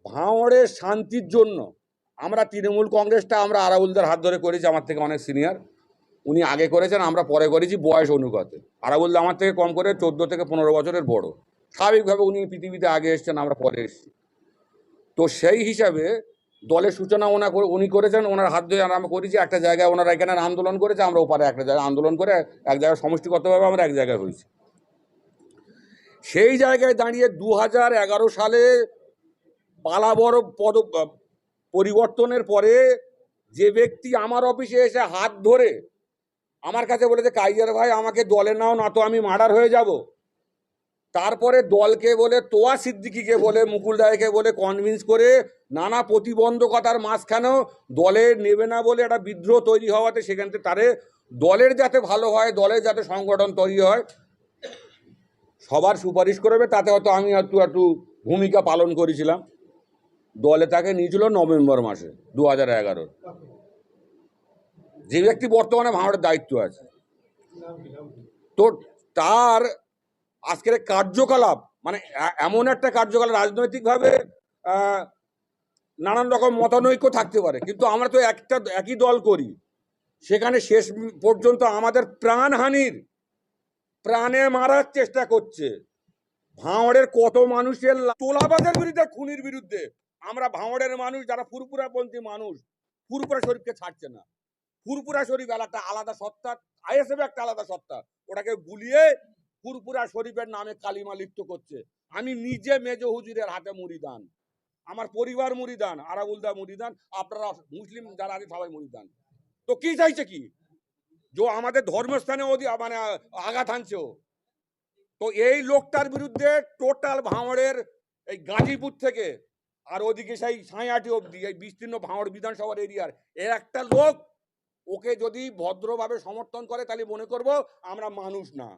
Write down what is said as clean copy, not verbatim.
ভাঙড়ের শান্তির জন্য আমরা তৃণমূল কংগ্রেসটা আমরা আরাবুলদার হাত ধরে করেছি, আমার থেকে অনেক সিনিয়র, উনি আগে করেছেন, আমরা পরে করেছি বয়স অনুপাতে। আরাবুলদা আমার থেকে কম করে 14 থেকে 15 বছরের বড়, স্বাভাবিকভাবে উনি পৃথিবীতে আগে এসছেন, আমরা পরে এসেছি। তো সেই হিসাবে দলের সূচনা উনি করেছেন, ওনার হাত ধরে আমরা করেছি। একটা জায়গায় ওনারা এখানে আন্দোলন করেছে, আমরা ওপারে একটা জায়গায় আন্দোলন করে এক জায়গায় সমষ্টিগতভাবে আমরা এক জায়গায় হয়েছি। সেই জায়গায় দাঁড়িয়ে 2011 সালে পালাবড় পরিবর্তনের পরে যে ব্যক্তি আমার অফিসে এসে হাত ধরে আমার কাছে বলেছে, কাইজার ভাই আমাকে দলে নাও, না তো আমি মার্ডার হয়ে যাব। তারপরে দলকে বলে, তোয়া সিদ্দিকিকে বলে, মুকুল রায়কে বলে কনভিন্স করে নানা প্রতিবন্ধকতার মাঝখানেও দলে নেবে না বলে একটা বিদ্রোহ তৈরি হওয়াতে সেখান থেকে তারে দলের যাতে ভালো হয়, দলের যাতে সংগঠন তৈরি হয়, সবার সুপারিশ করবে, তাতে হয়তো আমি একটু ভূমিকা পালন করেছিলাম। দলে তাকে নিয়েছিল নভেম্বর মাসে 2011। যে ব্যক্তি বর্তমানে ভাঙড়ের দায়িত্ব আছে, তো তার আজকের কার্যকলাপ মানে এমন একটা কার্যকলাপ, রাজনৈতিকভাবে নানান রকম মতানৈক্য থাকতে পারে, কিন্তু আমরা তো একই দল করি। সেখানে শেষ পর্যন্ত আমাদের প্রাণহানির, প্রাণে মারার চেষ্টা করছে। ভাঙড়ের কত মানুষের তোলাবাজের বিরুদ্ধে, খুনির বিরুদ্ধে আমরা ভাঙড়ের মানুষ যারা ফুরপুরাপন্থী মানুষ, ফুরপুরা শরীফকে ছাড়ছে না। ফুরপুরা শরীফ একটা আলাদা সত্তা, আইএসএফ একটা আলাদা সত্তা, ওটাকে গুলিয়ে ফুরপুরা শরীফের নামে কালিমা লিপ্ত করছে। আমি নিজে মেজ হুজুরের হাতে মুরিদান, আমার পরিবার মুরিদান, আরাবুলদা মুরিদান, আপনারা মুসলিম যারা আছে সবাই মুরিদান। তো কি চাইছে কি, যে আমাদের ধর্মস্থানে মানে আঘাত আনছে। তো এই লোকটার বিরুদ্ধে টোটাল ভাঙড়ের এই গাজীপুর থেকে আর ওদিকে সেই ছায়াটি অবধি এই বিস্তীর্ণ ভাঙড় বিধানসভার এরিয়ার এর একটা লোক, ওকে যদি ভদ্রভাবে সমর্থন করে তাহলে মনে করব আমরা মানুষ না।